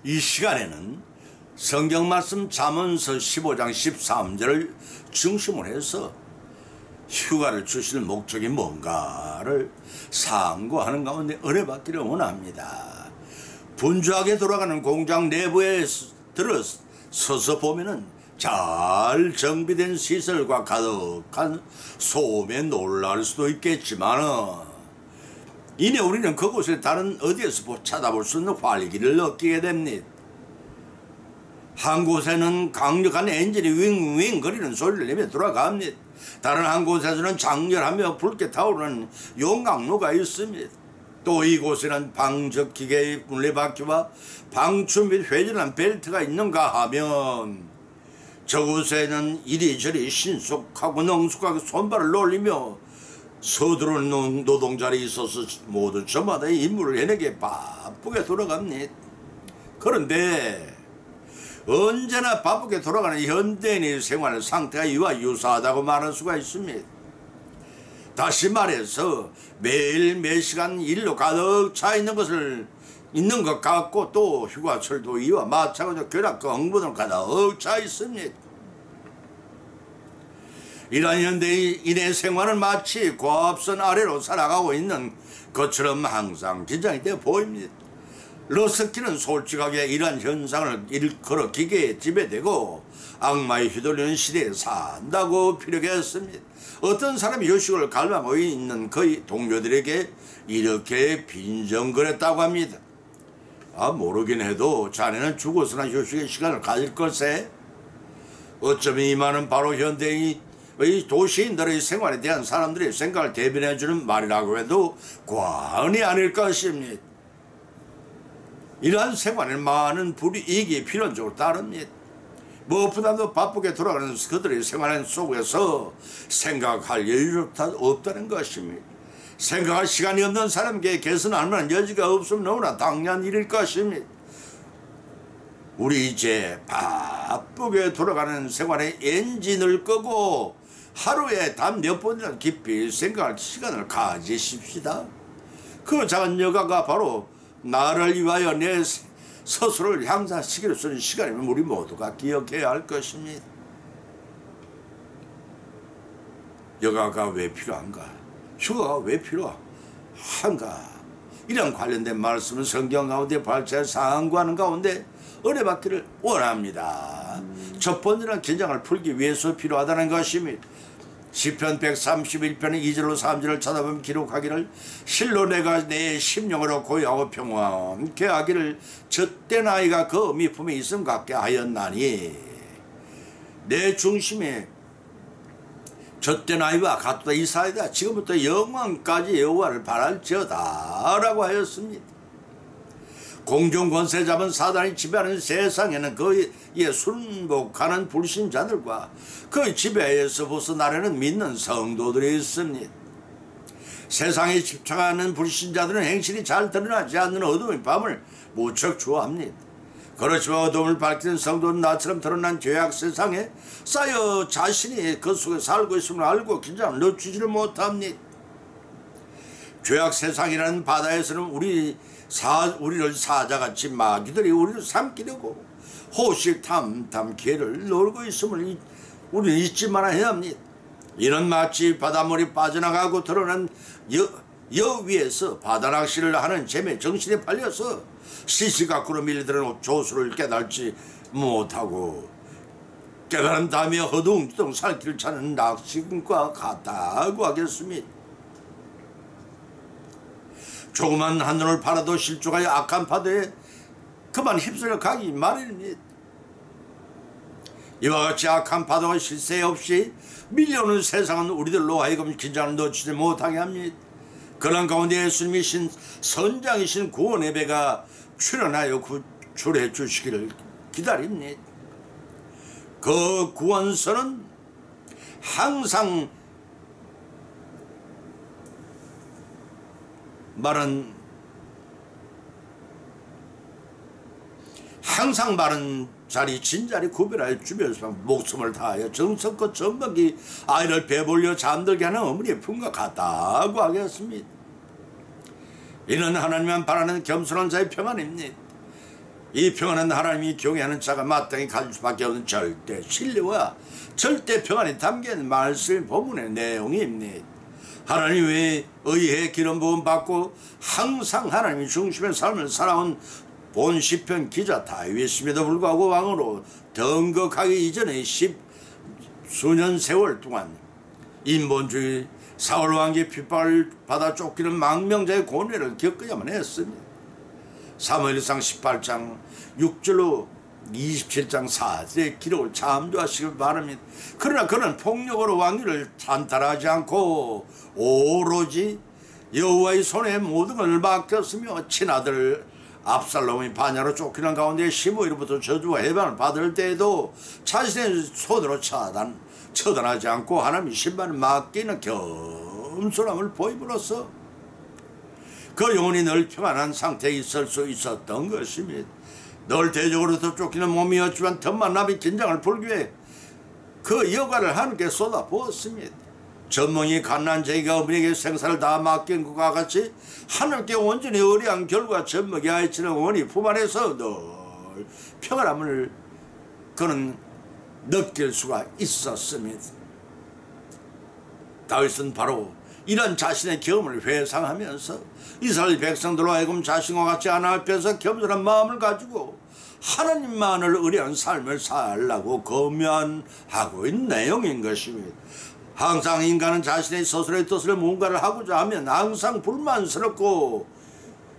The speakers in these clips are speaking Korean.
이 시간에는 성경 말씀 잠언서 15장 13절을 중심으로 해서 휴가를 주실 목적이 뭔가를 상고하는 가운데 은혜 받기를 원합니다. 분주하게 돌아가는 공장 내부에 들어서서 보면은 잘 정비된 시설과 가득한 소음에 놀랄 수도 있겠지만 이내 우리는 그곳에 다른 어디에서 찾아볼 수 있는 활기를 느끼게 됩니다. 한 곳에는 강력한 엔진이 윙윙 거리는 소리를 내며 돌아갑니다. 다른 한 곳에서는 장렬하며 붉게 타오르는 용광로가 있습니다. 또 이곳에는 방적기계의 물레바퀴와 방추 및 회전한 벨트가 있는가 하면 저곳에는 이리저리 신속하고 능숙하게 손발을 놀리며 서두르는 노동자들이 있어서 모두 저마다의 임무를 해내게 바쁘게 돌아갑니다. 그런데 언제나 바쁘게 돌아가는 현대인의 생활 상태가 이와 유사하다고 말할 수가 있습니다. 다시 말해서 매일 몇 시간 일로 가득 차 있는 것 같고 또 휴가철도 이와 마찬가지로 결합과 흥분으로 가득 차 있습니다. 이러한 현대인의 생활은 마치 고압선 아래로 살아가고 있는 것처럼 항상 긴장이 되어 보입니다. 러스키는 솔직하게 이러한 현상을 일컬어 기계에 지배되고 악마에 휘둘리는 시대에 산다고 피력했습니다. 어떤 사람이 휴식을 갈망하고 있는 그의 동료들에게 이렇게 빈정거렸다고 합니다. 모르긴 해도 자네는 죽어서나 휴식의 시간을 가질 걸세. 어쩌면 이 말은 바로 현대인의 도시인들의 생활에 대한 사람들의 생각을 대변해주는 말이라고 해도 과언이 아닐 것입니다. 이러한 생활에는 많은 불이익이 필연적으로 따릅니다. 무엇보다도 바쁘게 돌아가는 그들의 생활 속에서 생각할 여유조차 없다는 것입니다. 생각할 시간이 없는 사람에게 개선할 만한 여지가 없으면 너무나 당연한 일일 것입니다. 우리 이제 바쁘게 돌아가는 생활의 엔진을 끄고 하루에 단 몇 번이나 깊이 생각할 시간을 가지십시다. 그 작은 여가가 바로 나를 위하여 내 스스로를 향상시키려 쓰는 시간이면 우리 모두가 기억해야 할 것입니다. 여가가 왜 필요한가? 휴가가 왜 필요한가? 이런 관련된 말씀은 성경 가운데 발췌 상고하는 가운데 은혜 받기를 원합니다. 첫 번째는 긴장을 풀기 위해서 필요하다는 것입니다. 시편 131편의 2절로 3절을 찾아보면 기록하기를 실로 내가 내 심령으로 고요하고 평안케 하기를 젖된 아이가 그 미품에 있음 같게 하였나니 내 중심에 젖된 아이와 같다. 이사이다. 지금부터 영원까지 여호와를 바랄지어다 라고 하였습니다. 공중권세 잡은 사단이 지배하는 세상에는 그의 순복하는 불신자들과 그 지배에서 벗어나려는 믿는 성도들이 있습니다. 세상에 집착하는 불신자들은 행실이 잘 드러나지 않는 어둠의 밤을 무척 좋아합니다. 그렇지만 어둠을 밝히는 성도는 나처럼 드러난 죄악 세상에 쌓여 자신이 그 속에 살고 있음을 알고 긴장을 늦추지를 못합니다. 죄악 세상이라는 바다에서는 우리를 사자같이 마귀들이 우리를 삼키려고 호실탐탐 개를 놀고 있음을 우리는 잊지 말아야 합니다. 이는 마치 바닷물이 빠져나가고 드러난 여 위에서 바다낚시를 하는 잼에 정신에 팔려서 시시각구로 밀려드는 조수를 깨달지 못하고 깨달은 다음에 허둥지둥 살길을 찾는 낚시꾼과 같다고 하겠습니다. 조그만 한눈을 팔아도 실족하여 악한 파도에 그만 휩쓸려 가기 마련입니다. 이와 같이 악한 파도가 쉴 새 없이 밀려오는 세상은 우리들로 하여금 긴장을 놓치지 못하게 합니다. 그런 가운데 예수님이 선장이신 구원의 배가 출현하여 구출해 주시기를 기다립니다. 그 구원선은 항상 마른 자리 진자리 구별하여 주면서 목숨을 다하여 정성껏 전박이 아이를 배불려 잠들게 하는 어머니의 품과 같다고 하겠습니다. 이는 하나님만 바라는 겸손한 자의 평안입니다. 이 평안은 하나님이 경외하는 자가 마땅히 가질 수밖에 없는 절대 진리와 절대 평안이 담긴 말씀 본문의 내용입니다. 하나님 외에 의의 기름 부음 받고 항상 하나님이 중심의 삶을 살아온 본 시편 기자 다윗임에도 불구하고 왕으로 등극하기 이전의 수년 세월 동안 인본주의 사울 왕의 핍박을 받아 쫓기는 망명자의 고뇌를 겪어야만 했습니다. 사무엘상 18장 6절로 27장 4절의 기록을 참조하시길 바랍니다. 그러나 그는 폭력으로 왕위를 찬탈하지 않고 오로지 여호와의 손에 모든 걸 맡겼으며 친아들 압살롬이 반야로 쫓기는 가운데 시므이로부터 저주와 해방을 받을 때에도 자신의 손으로 처단하지 않고 하나님의 신발을 맡기는 겸손함을 보임으로써 그 영혼이 늘 평안한 상태에 있을 수 있었던 것입니다. 늘 대적으로부터 쫓기는 몸이었지만 틈만 나비 긴장을 풀기 위해 그 여가를 하나님께 쏟아부었습니다. 전몽이 갓난 자기가 어머니에게 생사를 다 맡긴 것과 같이 하나님께 온전히 의뢰한 결과 젖먹이 아이치는 어머니 품 안에서 늘 평안함을 그는 느낄 수가 있었습니다. 다윗은 바로 이런 자신의 경험을 회상하면서 이스라엘 백성들로 하여금 자신과 같이 하나 앞에서 겸손한 마음을 가지고 하나님만을 의뢰한 삶을 살라고 권면하고 있는 내용인 것입니다. 항상 인간은 자신의 스스로의 뜻을 뭔가를 하고자 하면 항상 불만스럽고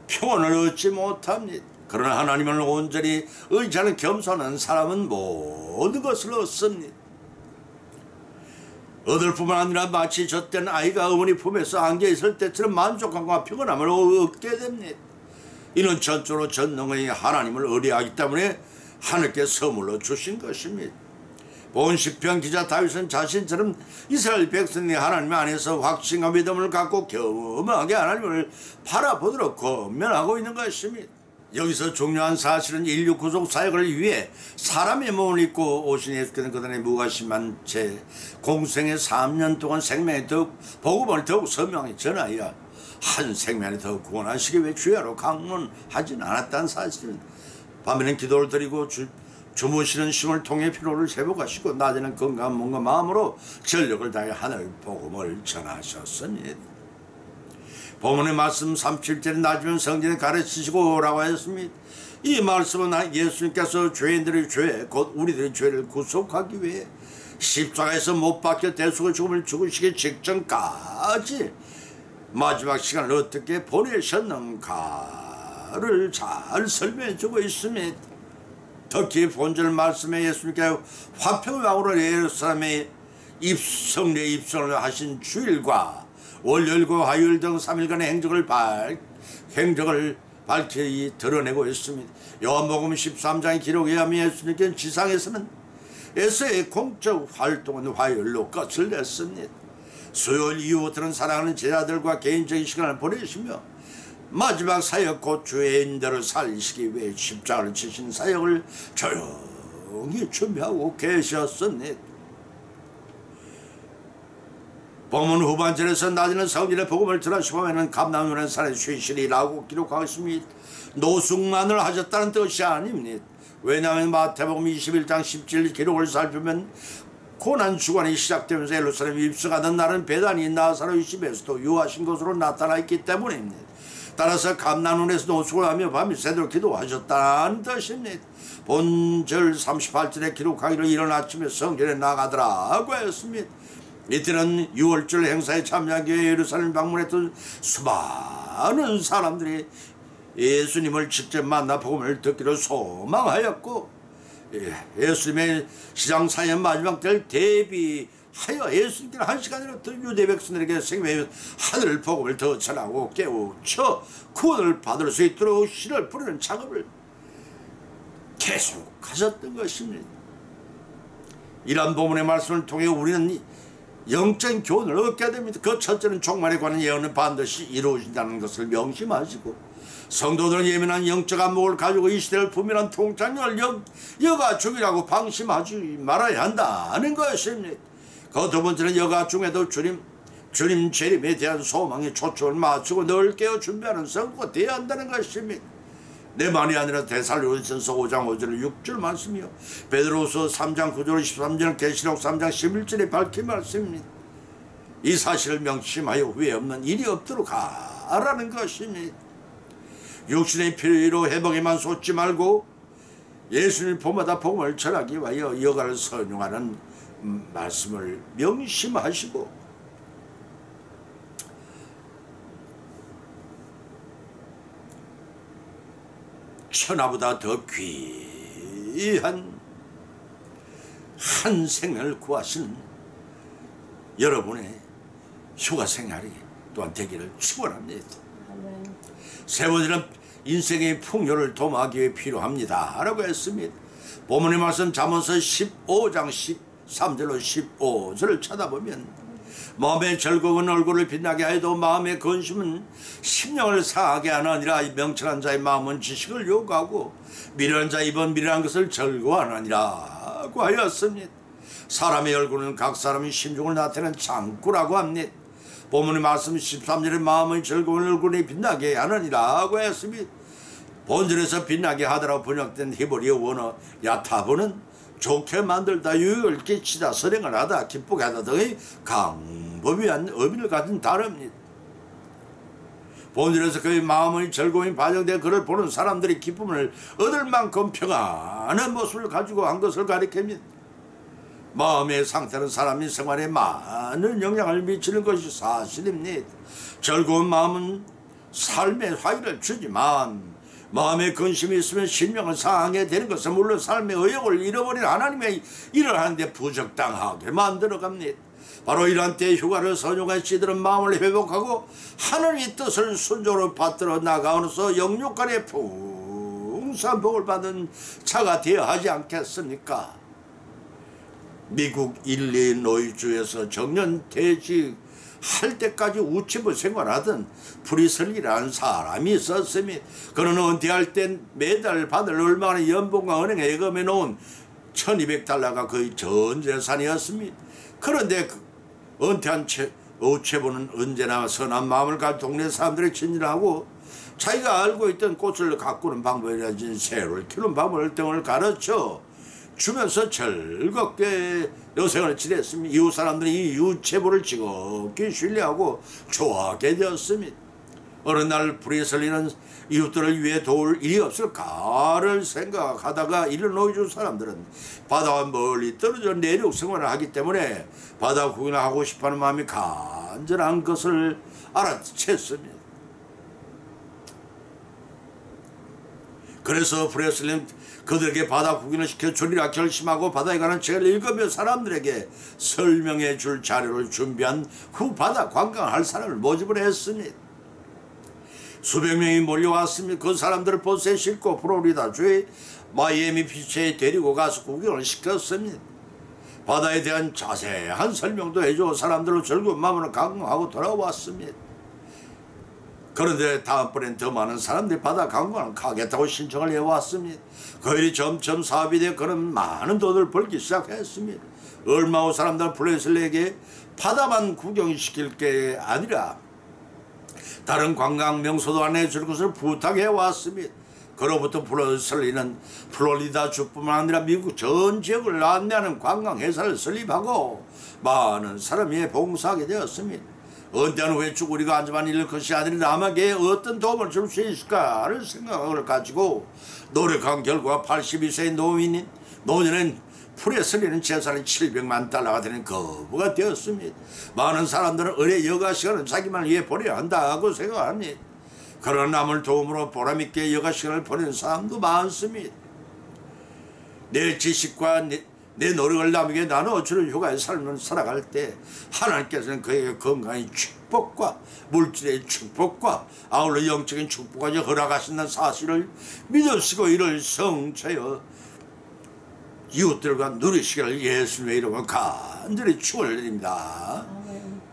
평안을 얻지 못합니다. 그러나 하나님을 온전히 의지하는 겸손한 사람은 모든 것을 얻습니다. 얻을 뿐만 아니라 마치 젖된 아이가 어머니 품에서 안겨있을 때처럼 만족감과 평안함을 얻게 됩니다. 이는 전적으로 전능의 하나님을 의뢰하기 때문에 하늘께 선물로 주신 것입니다. 본 시편 기자 다윗은 자신처럼 이스라엘 백성이 하나님 안에서 확신과 믿음을 갖고 겸허하게 하나님을 바라보도록 권면하고 있는 것입니다. 여기서 중요한 사실은 인류 구속 사역을 위해 사람의 몸을 입고 오신 예수께서는 그들의 무관심한 채 공생의 3년 동안 생명의 복음을 더욱 선명히 전하여 한 생명이 더욱 구원하시기 위해 주야로 강론하진 않았다는 사실은 밤에는 기도를 드리고 주무시는 쉼을 통해 피로를 회복하시고 낮에는 건강한 몸과 마음으로 전력을 다해 하늘 복음을 전하셨습니다. 본문의 말씀 37절에 낮으면 성전에 가르치시고 라고 하였습니다. 이 말씀은 예수님께서 죄인들의 죄, 곧 우리들의 죄를 구속하기 위해 십자가에서 못 박혀 대속의 죽음을 죽으시기 직전까지 마지막 시간을 어떻게 보내셨는가를 잘 설명해주고 있습니다. 특히 본절 말씀에 예수님께서 화평의 왕으로 예루살렘에 성례 입성을 하신 주일과 월요일과 화요일 등 3일간의 행적을 밝히 드러내고 있습니다. 요한복음 13장의 기록에 의하면 예수님께서는 지상에서는 에서의 공적 활동은 화요일로 끝을 냈습니다. 수요일 이후부터는 사랑하는 제자들과 개인적인 시간을 보내시며 마지막 사역 곧 죄인들을 살리시기 위해 십자가를 치신 사역을 조용히 준비하고 계셨습니다. 본문 후반절에서 낮에는 성전의 복음을 전하시고 밤에는 감람원의 산에 쉬시리라고 기록하고 있습니다. 노숙만을 하셨다는 뜻이 아닙니다. 왜냐하면 마태복음 21장 17절 기록을 살피면 고난주간이 시작되면서 예루살렘에 입성하던 날은 베다니 나사로의 집에서도 유하신 것으로 나타나 있기 때문입니다. 따라서 감람원에서 노숙을 하며 밤이 새도록 기도하셨다는 뜻입니다. 본절 38절에 기록하기를 이른 아침에 성전에 나가더라고 했습니다. 이때는 6월절 행사에 참여하기 위해 예루살렘 방문했던 수많은 사람들이 예수님을 직접 만나 복음을 듣기로 소망하였고 예수님의 시장사의 마지막 때를 대비하여 예수님께는 한 시간이라도 유대 백성들에게 생명의 하늘 복음을 더 전하고 깨우쳐 구원을 받을 수 있도록 씨를 뿌리는 작업을 계속 하셨던 것입니다. 이러한 본문의 말씀을 통해 우리는 영적인 교훈을 얻게 됩니다. 그 첫째는 종말에 관한 예언은 반드시 이루어진다는 것을 명심하시고 성도들은 예민한 영적 안목을 가지고 이 시대를 분명한 통찰력을 여가 중이라고 방심하지 말아야 한다는 것입니다. 그 두 번째는 여가 중에도 주님 재림에 대한 소망의 초점을 맞추고 늘 깨어 준비하는 성도가 되어야 한다는 것입니다. 내 말이 아니라 데살로니가전서 5장 5절 6절 말씀이요, 베드로후서 3장 9절 13절, 계시록 3장 11절에 밝힌 말씀입니다. 이 사실을 명심하여 후회 없는 일이 없도록 하라는 것입니다. 육신의 피로 회복에만 쏟지 말고 예수님 봄마다 복음을 전하기 위하여 여가를 선용하는 말씀을 명심하시고, 천하보다 더 귀한 한 생명을 구하시는 여러분의 휴가 생활이 또한 되기를 축원합니다. 세 번째는 인생의 풍요를 도모하기 위해 필요합니다 라고 했습니다. 본문의 말씀 잠언서 15장 13절로 15절을 쳐다보면, 마음의 즐거운 얼굴을 빛나게 하여도 마음의 근심은 심령을 상하게 하느니라. 명철한 자의 마음은 지식을 요구하고 미련한 자의 입은 미련한 것을 즐거워하느니라고 하였습니다. 사람의 얼굴은 각 사람의 심중을 나타내는 창구라고 합니다. 본문의 말씀 13절에 마음의 즐거운 얼굴이 빛나게 하느니라고 했습니다. 본절에서 빛나게 하더라고 번역된 히브리어 원어 야타브는 좋게 만들다, 유익을 끼치다, 선행을 하다, 기쁘게 하다 등의 강법이한 의미를 가진 단어입니다. 본절에서 그의 마음의 즐거움이 반영되어 그를 보는 사람들이 기쁨을 얻을 만큼 평안한 모습을 가지고 한 것을 가리킵니다. 마음의 상태는 사람의 생활에 많은 영향을 미치는 것이 사실입니다. 즐거운 마음은 삶의 화기를 주지만 마음에 근심이 있으면 심령을 상하게 되는 것은 물론 삶의 의욕을 잃어버린 하나님의 일을 하는데 부적당하게 만들어갑니다. 바로 이러한 때에 휴가를 선용한 씨들은 마음을 회복하고 하나님의 뜻을 순종으로 받들어 나가면서 영육간의 풍성한 복을 받은 자가 되어야 하지 않겠습니까? 미국 일리노이주에서 정년퇴직 할 때까지 우체부 생활하던 프리슬리라는 사람이 있었으며, 그는 은퇴할 땐 매달 받을 얼마나 연봉과 은행에 예금해 놓은 $1200가 거의 전 재산이었습니다. 그런데 은퇴한 우체부는 언제나 선한 마음을 가진 동네 사람들의 친절하고 자기가 알고 있던 꽃을 가꾸는 방법이라든지 새를 키우는 방법 등을 가르쳐 주면서 즐겁게 여생을 지냈습니다. 이웃 사람들이 이 우체부를 지극히 신뢰하고 좋아하게 되었습니다. 어느 날 프리슬리는 이웃들을 위해 도울 일이 없을까를 생각하다가 일리노이주 사람들은 바다와 멀리 떨어져 내륙 생활을 하기 때문에 바다 구경을 하고 싶어하는 마음이 간절한 것을 알아챘습니다. 그래서 프레슬리는 그들에게 바다 구경을 시켜주리라 결심하고 바다에 관한 책을 읽으며 사람들에게 설명해 줄 자료를 준비한 후 바다 관광할 사람을 모집을 했습니다. 수백 명이 몰려왔습니다. 그 사람들을 버스에 싣고 플로리다주의 마이애미 비치에 데리고 가서 구경을 시켰습니다. 바다에 대한 자세한 설명도 해줘 사람들로 즐거운 마음으로 관광하고 돌아왔습니다. 그런데 다음번엔 더 많은 사람들이 바다 관광을 가겠다고 신청을 해왔습니다. 그 일이 점점 사업이 되어 그는 많은 돈을 벌기 시작했습니다. 얼마 후 사람들은 프레슬리에게 바다만 구경시킬 게 아니라 다른 관광 명소도 안내해 줄 것을 부탁해 왔습니다. 그로부터 프레슬리는 플로리다주뿐만 아니라 미국 전 지역을 안내하는 관광 회사를 설립하고 많은 사람이 봉사하게 되었습니다. 은퇴한 후에 쭈구리가 앉아만 잃을 것이 아니라 남에게 어떤 도움을 줄 수 있을까를 생각을 가지고 노력한 결과 82세의 노년은 프레슬리는 재산이 $700만 되는 거부가 되었습니다. 많은 사람들은 의뢰 여가 시간은 자기만 위해 보내야 한다고 생각합니다. 그러나 남을 도움으로 보람있게 여가 시간을 보내는 사람도 많습니다. 내 지식과 내 노력을 남에게 나눠주는 휴가의 삶을 살아갈 때 하나님께서는 그에게 건강의 축복과 물질의 축복과 아울러 영적인 축복까지 허락하신다는 사실을 믿으시고 이를 성취하여 이웃들과 누리시기를 예수님의 이름으로 간절히 축원드립니다.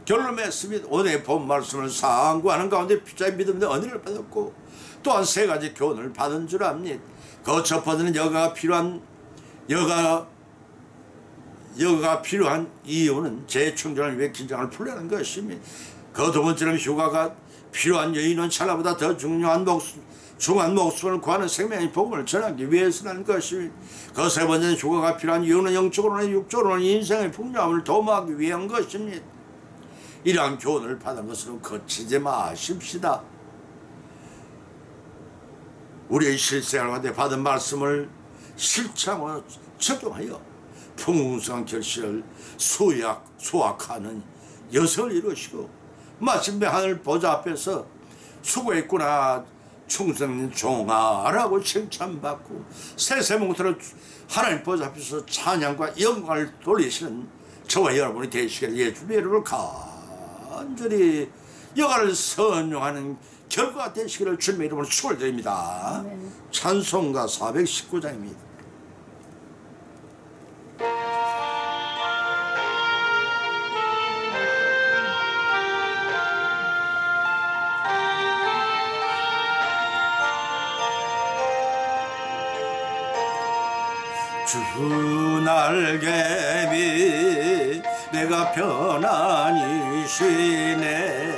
결론 맺습니다. 오늘의 본 말씀을 상고하는 가운데 피자의 믿음의 은혜를 받았고 또한 세 가지 교훈을 받은 줄 압니다. 그 첫 번째는 여가가 필요한 이유는 재충전을 위해 긴장을 풀려는 것입니다. 그 두 번째는 휴가가 필요한 여인은 찰나보다 더 중요한 목숨을 구하는 생명의 복음을 전하기 위해서라는 것이, 그 세 번째는 휴가가 필요한 이유는 영적으로나 육적으로나 인생의 풍요함을 도모하기 위한 것입니다. 이러한 교훈을 받은 것으로 그치지 마십시다. 우리의 실생활 가운데 받은 말씀을 실천하고 적용하여 풍성한 결실을 수확하는 여성을 이루시고, 마침내 하늘 보좌 앞에서 수고했구나 충성인 종아라고 칭찬받고 새세몽토로 하나님 보좌 앞에서 찬양과 영광을 돌리시는 저와 여러분이 되시기를 예수님의 이름으로 간절히 여가를 선용하는 결과가 되시기를 주님의 이름으로 축원드립니다. 찬송가 419장입니다. 주 날개미 내가 편안히 쉬네.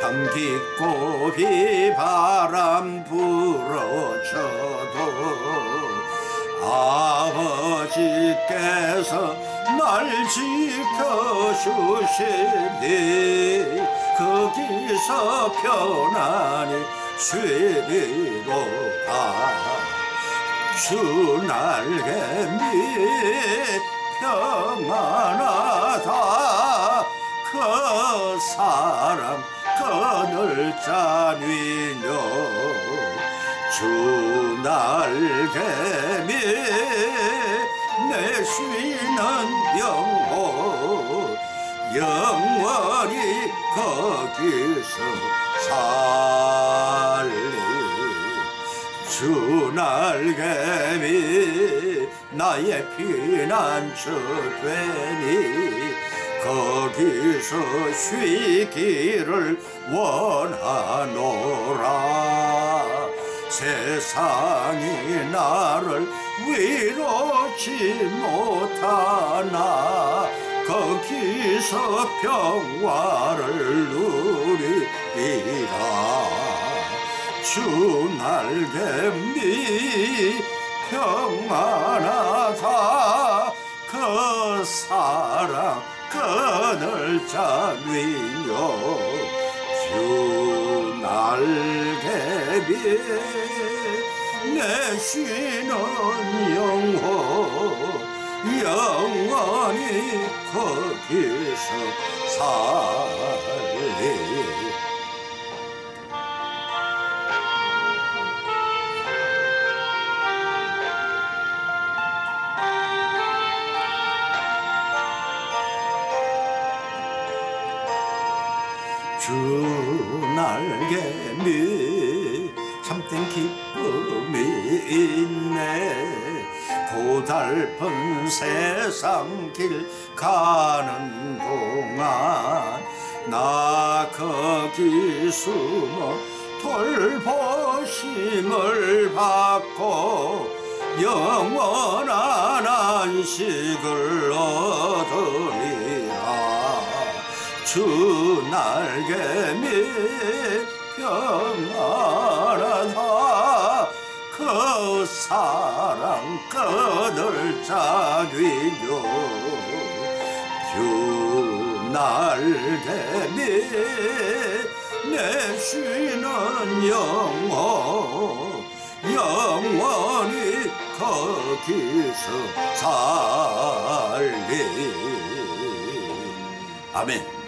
밤 깊고 비바람 불어쳐도 아버지께서 날 지켜주시니 거기서 편안히 쉬리로다. 주 날개미 평안하다. 그 사랑 그늘 자뉘뇨. 주 날개미 내 쉬는 영혼 영원히 거기서 살리. 주 날개미 나의 피난처 되니 거기서 쉬기를 원하노라. 세상이 나를 위로치 못하나 거기서 평화를 누리리라. 주 날개미 평안하다. 그 사랑 그늘 자뉘뇨. 주 날개미 내 쉬는 영혼 영원히 거기서 살리. 주 날개미 참된 기쁨이 있네. 고달픈 세상 길 가는 동안 나 거기 숨어 돌보심을 받고 영원한 안식을 얻으리라. 주 날개미 평안하다. 그 사랑 그늘 자뉘뇨. 주 날개미 내 쉬는 영혼 영원히 거기서 살리. 아멘.